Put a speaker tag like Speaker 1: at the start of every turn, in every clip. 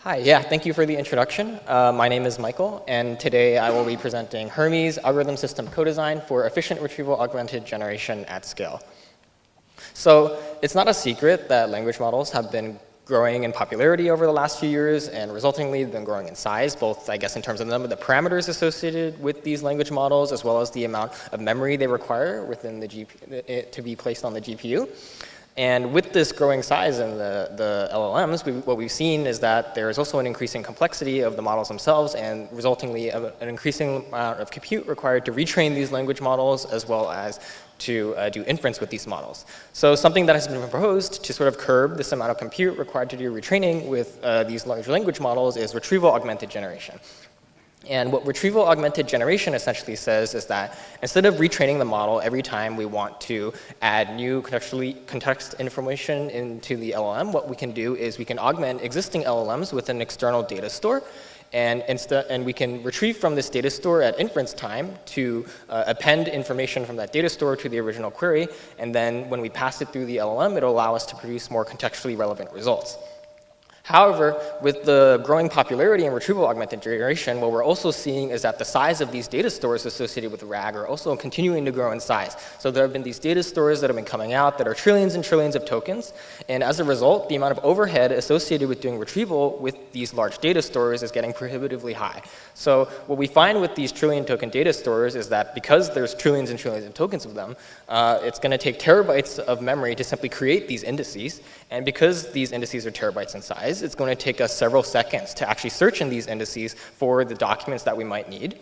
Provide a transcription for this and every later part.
Speaker 1: Hi, yeah, thank you for the introduction. My name is Michael, and today I will be presenting Hermes algorithm system co-design for efficient retrieval-augmented generation at scale. So it's not a secret that language models have been growing in popularity over the last few years, and resultingly been growing in size, both, I guess, in terms of the number of the parameters associated with these language models, as well as the amount of memory they require within the to be placed on the GPU. And with this growing size in the LLMs, what we've seen is that there is also an increasing complexity of the models themselves, and resultingly an increasing amount of compute required to retrain these language models, as well as to do inference with these models. So something that has been proposed to sort of curb this amount of compute required to do retraining with these large language models is retrieval-augmented generation. And what retrieval-augmented generation essentially says is that instead of retraining the model every time we want to add new context information into the LLM, what we can do is we can augment existing LLMs with an external data store, and we can retrieve from this data store at inference time to append information from that data store to the original query, and then when we pass it through the LLM, it'll allow us to produce more contextually relevant results. However, with the growing popularity in retrieval-augmented generation, what we're also seeing is that the size of these data stores associated with RAG are also continuing to grow in size. So there have been these data stores that have been coming out that are trillions and trillions of tokens, and as a result, the amount of overhead associated with doing retrieval with these large data stores is getting prohibitively high. So what we find with these trillion token data stores is that because there's trillions and trillions of tokens of them, it's going to take terabytes of memory to simply create these indices, and because these indices are terabytes in size, it's going to take us several seconds to actually search in these indices for the documents that we might need.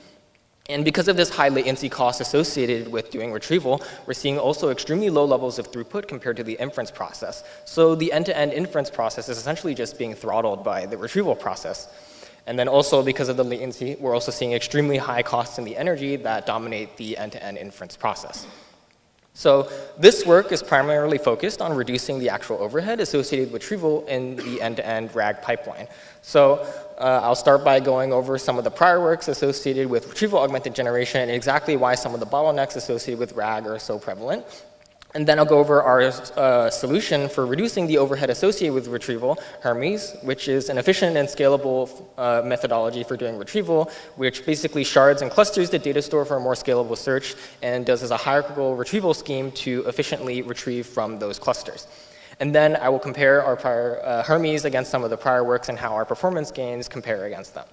Speaker 1: And because of this high latency cost associated with doing retrieval, we're seeing also extremely low levels of throughput compared to the inference process. So the end-to-end inference process is essentially just being throttled by the retrieval process. And then also because of the latency, we're also seeing extremely high costs in the energy that dominate the end-to-end inference process. So this work is primarily focused on reducing the actual overhead associated with retrieval in the end-to-end RAG pipeline. So I'll start by going over some of the prior works associated with retrieval-augmented generation and exactly why some of the bottlenecks associated with RAG are so prevalent. And then I'll go over our solution for reducing the overhead associated with retrieval, Hermes, which is an efficient and scalable methodology for doing retrieval, which basically shards and clusters the data store for a more scalable search and does as a hierarchical retrieval scheme to efficiently retrieve from those clusters. And then I will compare our prior Hermes against some of the prior works and how our performance gains compare against them.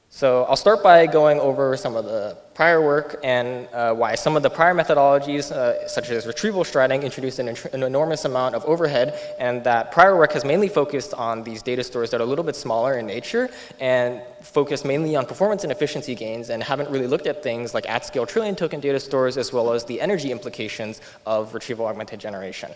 Speaker 1: So I'll start by going over some of the prior work and why some of the prior methodologies, such as retrieval sharding, introduce an enormous amount of overhead, and that prior work has mainly focused on these data stores that are a little bit smaller in nature and focused mainly on performance and efficiency gains and haven't really looked at things like at-scale trillion token data stores as well as the energy implications of retrieval-augmented generation.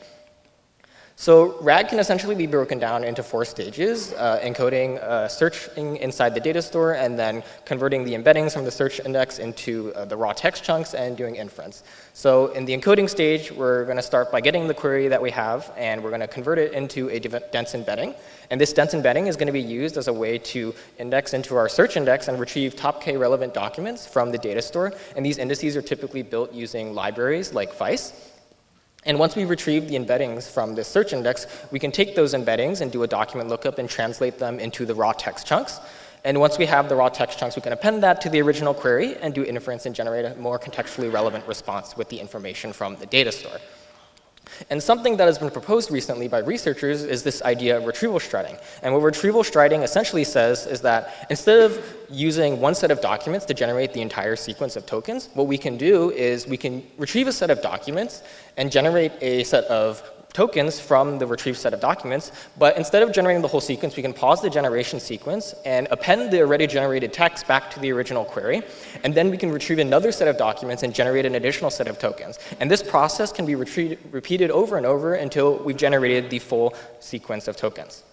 Speaker 1: So RAG can essentially be broken down into 4 stages, encoding searching inside the data store and then converting the embeddings from the search index into the raw text chunks and doing inference. So in the encoding stage, we're going to start by getting the query that we have and we're going to convert it into a dense embedding. And this dense embedding is going to be used as a way to index into our search index and retrieve top K relevant documents from the data store. And these indices are typically built using libraries like Vice. And once we retrieve the embeddings from this search index, we can take those embeddings and do a document lookup and translate them into the raw text chunks. And once we have the raw text chunks, we can append that to the original query and do inference and generate a more contextually relevant response with the information from the data store. And something that has been proposed recently by researchers is this idea of retrieval sharding. And what retrieval sharding essentially says is that instead of using one set of documents to generate the entire sequence of tokens, what we can do is we can retrieve a set of documents and generate a set of tokens from the retrieved set of documents, but instead of generating the whole sequence, we can pause the generation sequence and append the already generated text back to the original query, and then we can retrieve another set of documents and generate an additional set of tokens. And this process can be repeated over and over until we've generated the full sequence of tokens.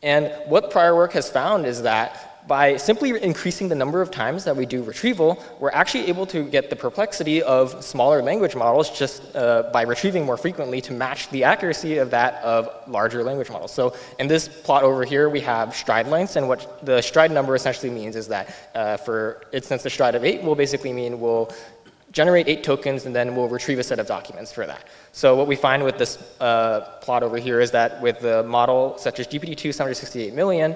Speaker 1: And what prior work has found is that by simply increasing the number of times that we do retrieval, we're actually able to get the perplexity of smaller language models just by retrieving more frequently to match the accuracy of that of larger language models. So in this plot over here, we have stride lengths, and what the stride number essentially means is that for instance, the stride of 8 will basically mean we'll generate 8 tokens, and then we'll retrieve a set of documents for that. So what we find with this plot over here is that with the model such as GPT-2 768 million,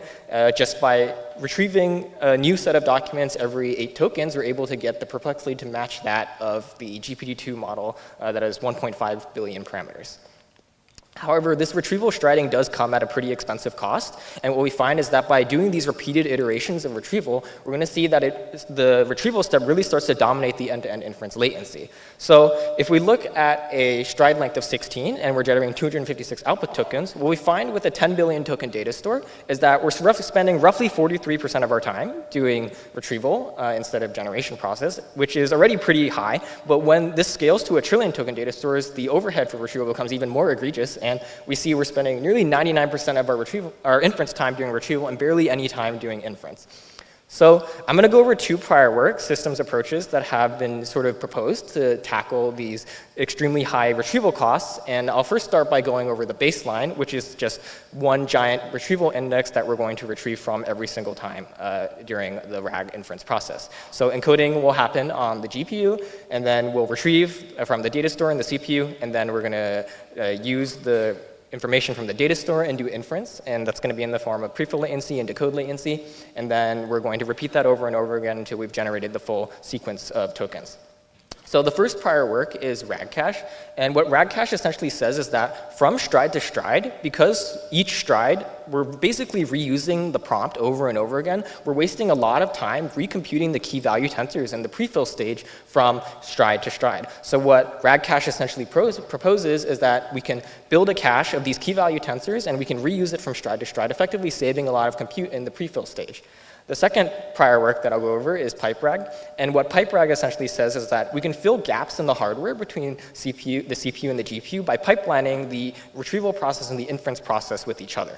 Speaker 1: just by retrieving a new set of documents every 8 tokens, we're able to get the perplexity to match that of the GPT-2 model that has 1.5 billion parameters. However, this retrieval striding does come at a pretty expensive cost, and what we find is that by doing these repeated iterations of retrieval, we're going to see that the retrieval step really starts to dominate the end-to-end inference latency. So if we look at a stride length of 16 and we're generating 256 output tokens, what we find with a 10 billion token data store is that we're spending roughly 43% of our time doing retrieval instead of generation process, which is already pretty high, but when this scales to a trillion token data stores, the overhead for retrieval becomes even more egregious. And we see we're spending nearly 99% of our inference time doing retrieval and barely any time doing inference. So I'm going to go over 2 prior work systems approaches that have been sort of proposed to tackle these extremely high retrieval costs. And I'll first start by going over the baseline, which is just one giant retrieval index that we're going to retrieve from every single time during the RAG inference process. So encoding will happen on the GPU, and then we'll retrieve from the data store in the CPU, and then we're going to use the information from the data store and do inference, and that's going to be in the form of prefill latency and decode latency, and then we're going to repeat that over and over again until we've generated the full sequence of tokens. So the first prior work is RAG cache, and what RAG cache essentially says is that from stride to stride, because each stride we're basically reusing the prompt over and over again, we're wasting a lot of time recomputing the key value tensors in the prefill stage from stride to stride. So what RAG cache essentially proposes is that we can build a cache of these key value tensors and we can reuse it from stride to stride, effectively saving a lot of compute in the prefill stage. The second prior work that I'll go over is pipe RAG, and what pipe RAG essentially says is that we can fill gaps in the hardware between the CPU and the GPU by pipelining the retrieval process and the inference process with each other.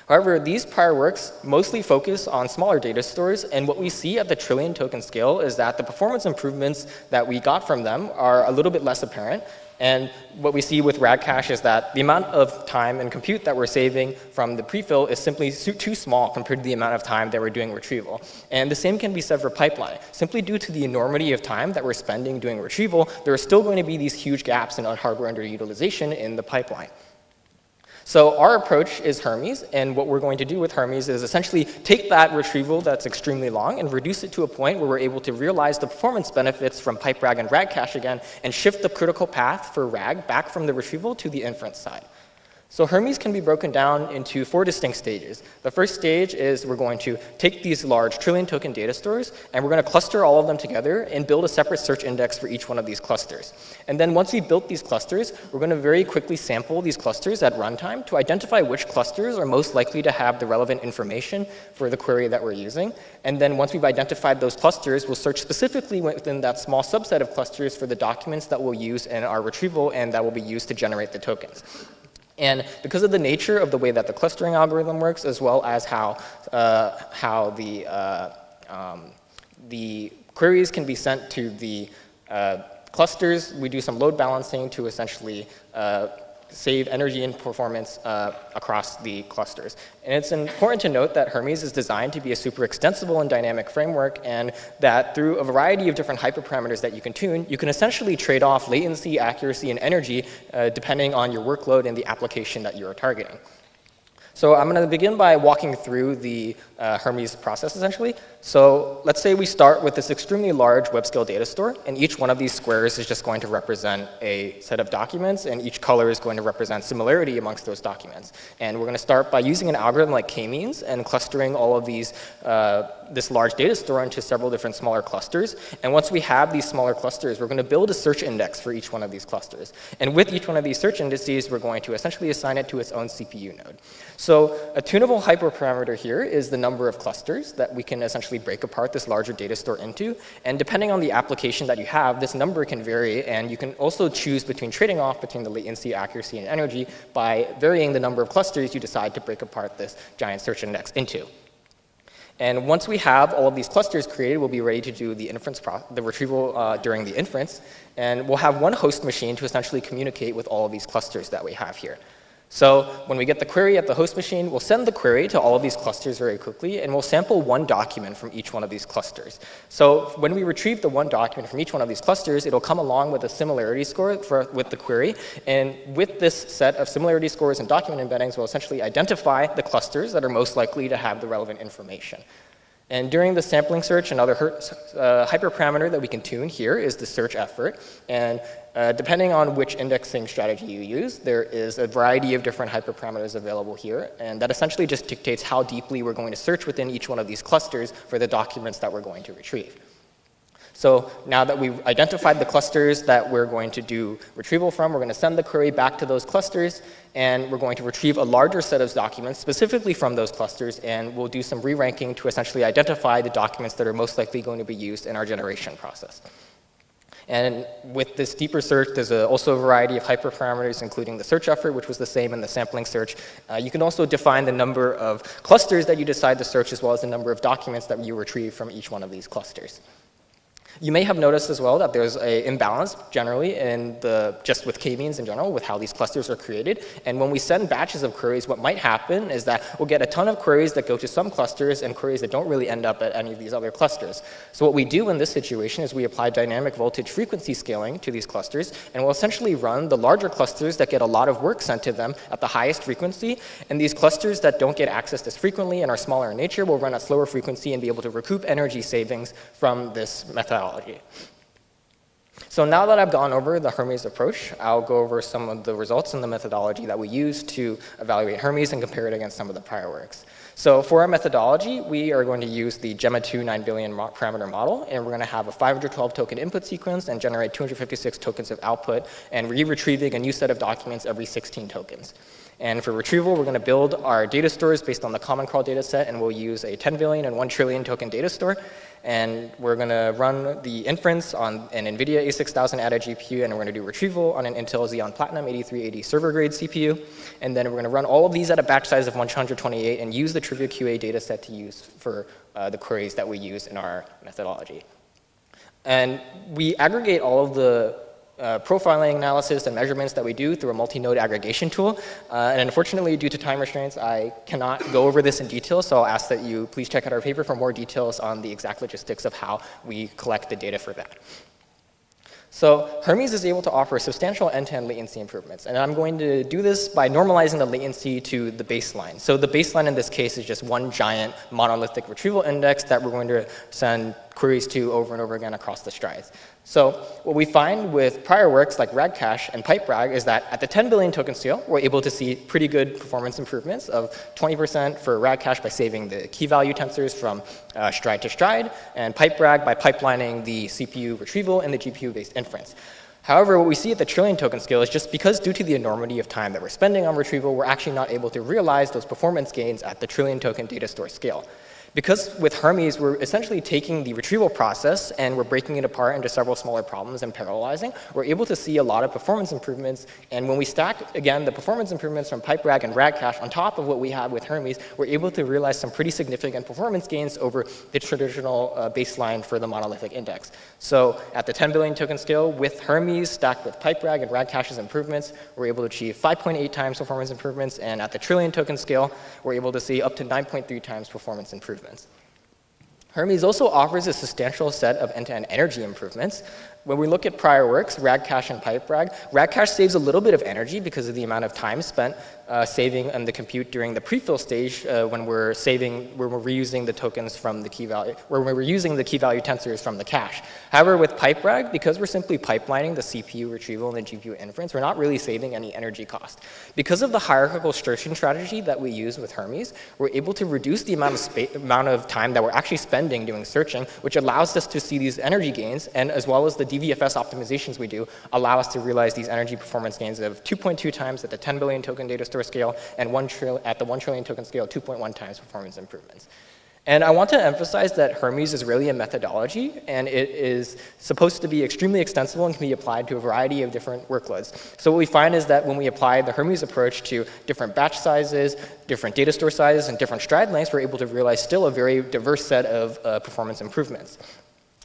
Speaker 1: However, these prior works mostly focus on smaller data stores, and what we see at the trillion token scale is that the performance improvements that we got from them are a little bit less apparent. And what we see with RAG cache is that the amount of time and compute that we're saving from the prefill is simply too small compared to the amount of time that we're doing retrieval. And the same can be said for pipeline. Simply due to the enormity of time that we're spending doing retrieval, there are still going to be these huge gaps in hardware underutilization in the pipeline. So our approach is Hermes, and what we're going to do with Hermes is essentially take that retrieval that's extremely long and reduce it to a point where we're able to realize the performance benefits from pipe RAG and RAG cache again and shift the critical path for RAG back from the retrieval to the inference side. So Hermes can be broken down into 4 distinct stages. The first stage is we're going to take these large trillion token data stores and we're going to cluster all of them together and build a separate search index for each one of these clusters. And then once we built these clusters, we're going to very quickly sample these clusters at runtime to identify which clusters are most likely to have the relevant information for the query that we're using. And then once we've identified those clusters, we'll search specifically within that small subset of clusters for the documents that we'll use in our retrieval and that will be used to generate the tokens. And because of the nature of the way that the clustering algorithm works, as well as how the queries can be sent to the clusters, we do some load balancing to essentially save energy and performance across the clusters. And it's important to note that Hermes is designed to be a super extensible and dynamic framework, and that through a variety of different hyperparameters that you can tune, you can essentially trade off latency, accuracy, and energy depending on your workload and the application that you're targeting. So I'm going to begin by walking through the Hermes process, essentially. So let's say we start with this extremely large web-scale data store, and each one of these squares is just going to represent a set of documents, and each color is going to represent similarity amongst those documents. And we're going to start by using an algorithm like k-means and clustering all of these, this large data store into several different smaller clusters. And once we have these smaller clusters, we're going to build a search index for each one of these clusters. And with each one of these search indices, we're going to essentially assign it to its own CPU node. So a tunable hyperparameter here is the number of clusters that we can essentially break apart this larger data store into. And depending on the application that you have, this number can vary, and you can also choose between trading off between the latency, accuracy, and energy by varying the number of clusters you decide to break apart this giant search index into. And once we have all of these clusters created, we'll be ready to do the retrieval during the inference. And we'll have one host machine to essentially communicate with all of these clusters that we have here. So when we get the query at the host machine, we'll send the query to all of these clusters very quickly, and we'll sample one document from each one of these clusters. So when we retrieve the one document from each one of these clusters, it'll come along with a similarity score with the query. And with this set of similarity scores and document embeddings, we'll essentially identify the clusters that are most likely to have the relevant information. And during the sampling search, another hyperparameter that we can tune here is the search effort. And depending on which indexing strategy you use, there is a variety of different hyperparameters available here. And that essentially just dictates how deeply we're going to search within each one of these clusters for the documents that we're going to retrieve. So now that we've identified the clusters that we're going to do retrieval from, we're going to send the query back to those clusters, and we're going to retrieve a larger set of documents specifically from those clusters, and we'll do some re-ranking to essentially identify the documents that are most likely going to be used in our generation process. And with this deeper search, there's also a variety of hyperparameters, including the search effort, which was the same in the sampling search. You can also define the number of clusters that you decide to search, as well as the number of documents that you retrieve from each one of these clusters. You may have noticed as well that there's an imbalance generally in just with k-means in general with how these clusters are created. And when we send batches of queries, what might happen is that we'll get a ton of queries that go to some clusters and queries that don't really end up at any of these other clusters. So what we do in this situation is we apply dynamic voltage frequency scaling to these clusters, and we'll essentially run the larger clusters that get a lot of work sent to them at the highest frequency, and these clusters that don't get accessed as frequently and are smaller in nature will run at slower frequency and be able to recoup energy savings from this methodology. So now that I've gone over the Hermes approach, I'll go over some of the results and the methodology that we use to evaluate Hermes and compare it against some of the prior works. So for our methodology, we are going to use the Gemma-2 9 billion parameter model, and we're going to have a 512 token input sequence and generate 256 tokens of output, and retrieving a new set of documents every 16 tokens. And for retrieval, we're going to build our data stores based on the common crawl data set, and we'll use a 10 billion and 1 trillion token data store. And we're going to run the inference on an NVIDIA A6000 ATA GPU, and we're going to do retrieval on an Intel Xeon Platinum 8380 server grade CPU. And then we're going to run all of these at a batch size of 128 and use the Trivia QA data set to use for the queries that we use in our methodology. And we aggregate all of the profiling analysis and measurements that we do through a multi-node aggregation tool. And unfortunately, due to time restraints, I cannot go over this in detail, so I'll ask that you please check out our paper for more details on the exact logistics of how we collect the data for that. So Hermes is able to offer substantial end-to-end latency improvements, and I'm going to do this by normalizing the latency to the baseline. So the baseline in this case is just one giant monolithic retrieval index that we're going to send queries to over and over again across the strides. So what we find with prior works like RAG-Cache and PipeRag is that at the 10 billion token scale, we're able to see pretty good performance improvements of 20% for RAG-Cache by saving the key value tensors from stride to stride, and PipeRag by pipelining the CPU retrieval and the GPU-based inference. However, what we see at the trillion token scale is just because due to the enormity of time that we're spending on retrieval, we're actually not able to realize those performance gains at the trillion token data store scale. Because with Hermes, we're essentially taking the retrieval process and we're breaking it apart into several smaller problems and parallelizing, we're able to see a lot of performance improvements. And when we stack, again, the performance improvements from PipeRag and RAG-Cache on top of what we have with Hermes, we're able to realize some pretty significant performance gains over the traditional baseline for the monolithic index. So at the 10 billion token scale, with Hermes stacked with PipeRag and RAG-Cache's improvements, we're able to achieve 5.8 times performance improvements. And at the trillion token scale, we're able to see up to 9.3 times performance improvements. Hermes also offers a substantial set of end-to-end energy improvements. When we look at prior works, RAG-Cache and PipeRag, RAG-Cache saves a little bit of energy because of the amount of time spent saving on the compute during the prefill stage when we're reusing the tokens from the key value, where we're using the key value tensors from the cache. However, with PipeRag, because we're simply pipelining the CPU retrieval and the GPU inference, we're not really saving any energy cost. Because of the hierarchical searching strategy that we use with Hermes, we're able to reduce the amount of time that we're actually spending doing searching, which allows us to see these energy gains, and as well as the DVFS optimizations we do allow us to realize these energy performance gains of 2.2 times at the 10 billion token data store scale and at the 1 trillion token scale, 2.1 times performance improvements. And I want to emphasize that Hermes is really a methodology, and it is supposed to be extremely extensible and can be applied to a variety of different workloads. So what we find is that when we apply the Hermes approach to different batch sizes, different data store sizes, and different stride lengths, we're able to realize still a very diverse set of performance improvements.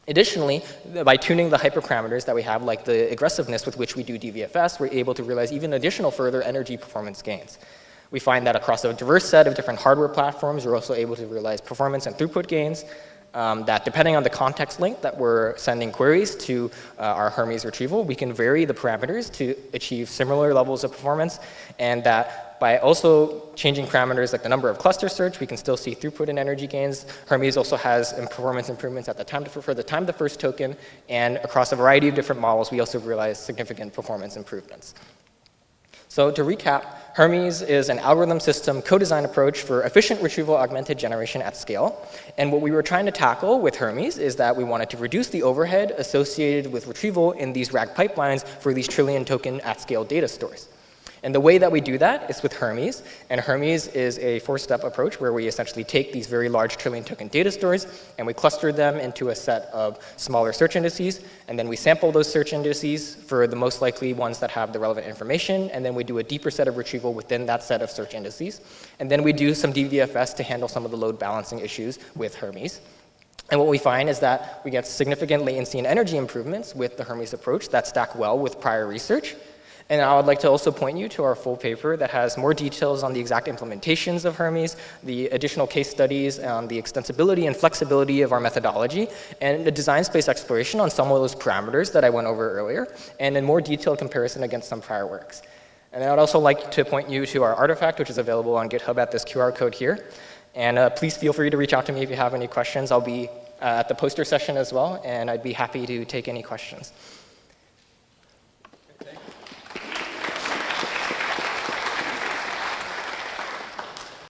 Speaker 1: Additionally, by tuning the hyperparameters that we have, like the aggressiveness with which we do DVFS, we're able to realize even additional further energy performance gains. We find that across a diverse set of different hardware platforms, we're also able to realize performance and throughput gains, that depending on the context length that we're sending queries to our Hermes retrieval, we can vary the parameters to achieve similar levels of performance, and that by also changing parameters like the number of cluster search, we can still see throughput and energy gains. Hermes also has performance improvements at the time for the time of the first token, and across a variety of different models, we also realize significant performance improvements. So to recap, Hermes is an algorithm system co-design approach for efficient retrieval-augmented generation at scale. And what we were trying to tackle with Hermes is that we wanted to reduce the overhead associated with retrieval in these RAG pipelines for these trillion token at-scale data stores. And the way that we do that is with Hermes. And Hermes is a four-step approach where we essentially take these very large trillion token data stores and we cluster them into a set of smaller search indices. And then we sample those search indices for the most likely ones that have the relevant information. And then we do a deeper set of retrieval within that set of search indices. And then we do some DVFS to handle some of the load balancing issues with Hermes. And what we find is that we get significant latency and energy improvements with the Hermes approach that stack well with prior research. And I would like to also point you to our full paper that has more details on the exact implementations of Hermes, the additional case studies on the extensibility and flexibility of our methodology, and the design space exploration on some of those parameters that I went over earlier, and a more detailed comparison against some prior works. And I would also like to point you to our artifact, which is available on GitHub at this QR code here. And please feel free to reach out to me if you have any questions. I'll be at the poster session as well, and I'd be happy to take any questions.